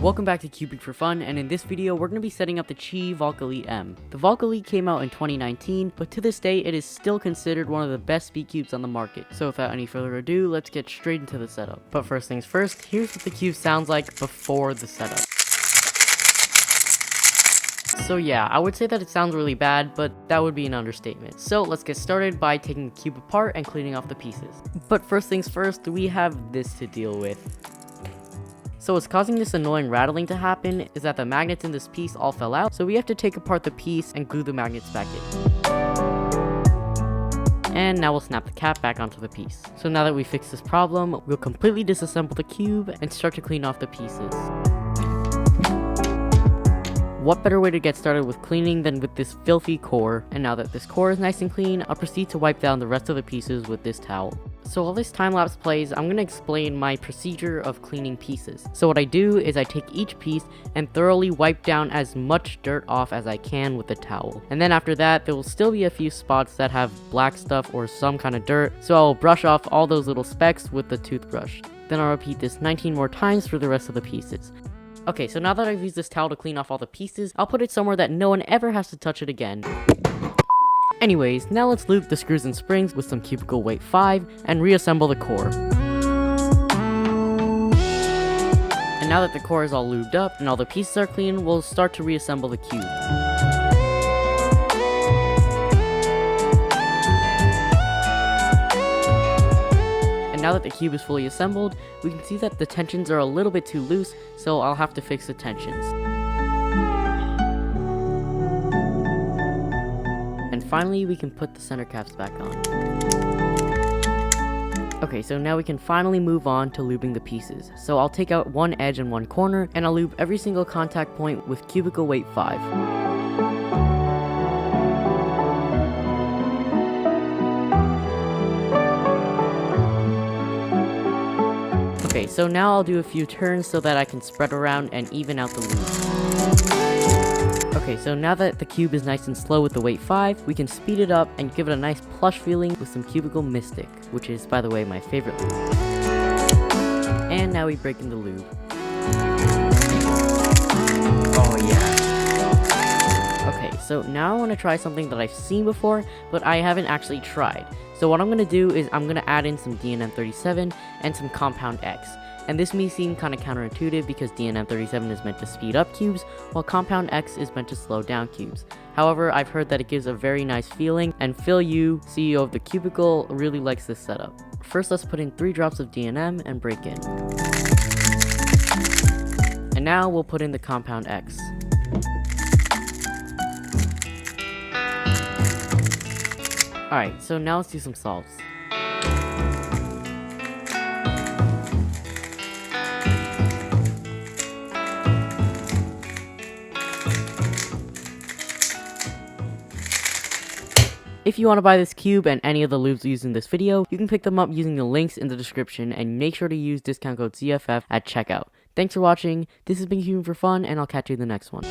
Welcome back to Cubing for Fun, and in this video we're going to be setting up the Qiyi Valk Elite M. The Valk Elite came out in 2019, but to this day it is still considered one of the best speed cubes on the market. So without any further ado, let's get straight into the setup. But first things first, here's what the cube sounds like before the setup. So yeah, I would say that it sounds really bad, but that would be an understatement. So let's get started by taking the cube apart and cleaning off the pieces. But first things first, we have this to deal with. So what's causing this annoying rattling to happen is that the magnets in this piece all fell out, so we have to take apart the piece and glue the magnets back in. And now we'll snap the cap back onto the piece. So now that we fixed this problem, we'll completely disassemble the cube and start to clean off the pieces. What better way to get started with cleaning than with this filthy core? And now that this core is nice and clean, I'll proceed to wipe down the rest of the pieces with this towel. So while this time-lapse plays, I'm going to explain my procedure of cleaning pieces. So what I do is I take each piece and thoroughly wipe down as much dirt off as I can with the towel. And then after that, there will still be a few spots that have black stuff or some kind of dirt, so I'll brush off all those little specks with the toothbrush. Then I'll repeat this 19 more times for the rest of the pieces. Okay, so now that I've used this towel to clean off all the pieces, I'll put it somewhere that no one ever has to touch it again. Anyways, now let's lube the screws and springs with some cubicle weight 5 and reassemble the core. And now that the core is all lubed up and all the pieces are clean, we'll start to reassemble the cube. And now that the cube is fully assembled, we can see that the tensions are a little bit too loose, so I'll have to fix the tensions. And finally, we can put the center caps back on. Okay, so now we can finally move on to lubing the pieces. So I'll take out one edge and one corner, and I'll lube every single contact point with cubicle weight 5. Okay, so now I'll do a few turns so that I can spread around and even out the lube. Okay, so now that the cube is nice and slow with the weight 5, we can speed it up and give it a nice plush feeling with some cubicle mystic, which is, by the way, my favorite lube. And now we break in the lube. Oh yeah. Okay, so now I want to try something that I've seen before, but I haven't actually tried. So what I'm going to do is I'm going to add in some DNM37 and some Compound X. And this may seem kind of counterintuitive because DNM37 is meant to speed up cubes, while Compound X is meant to slow down cubes. However, I've heard that it gives a very nice feeling, and Phil Yu, CEO of the Cubicle, really likes this setup. First, let's put in 3 drops of DNM and break in. And now we'll put in the Compound X. Alright, so now let's do some solves. If you want to buy this cube and any of the lubes used in this video, you can pick them up using the links in the description, and make sure to use discount code ZFF at checkout. Thanks for watching, this has been Cubing for Fun, and I'll catch you in the next one.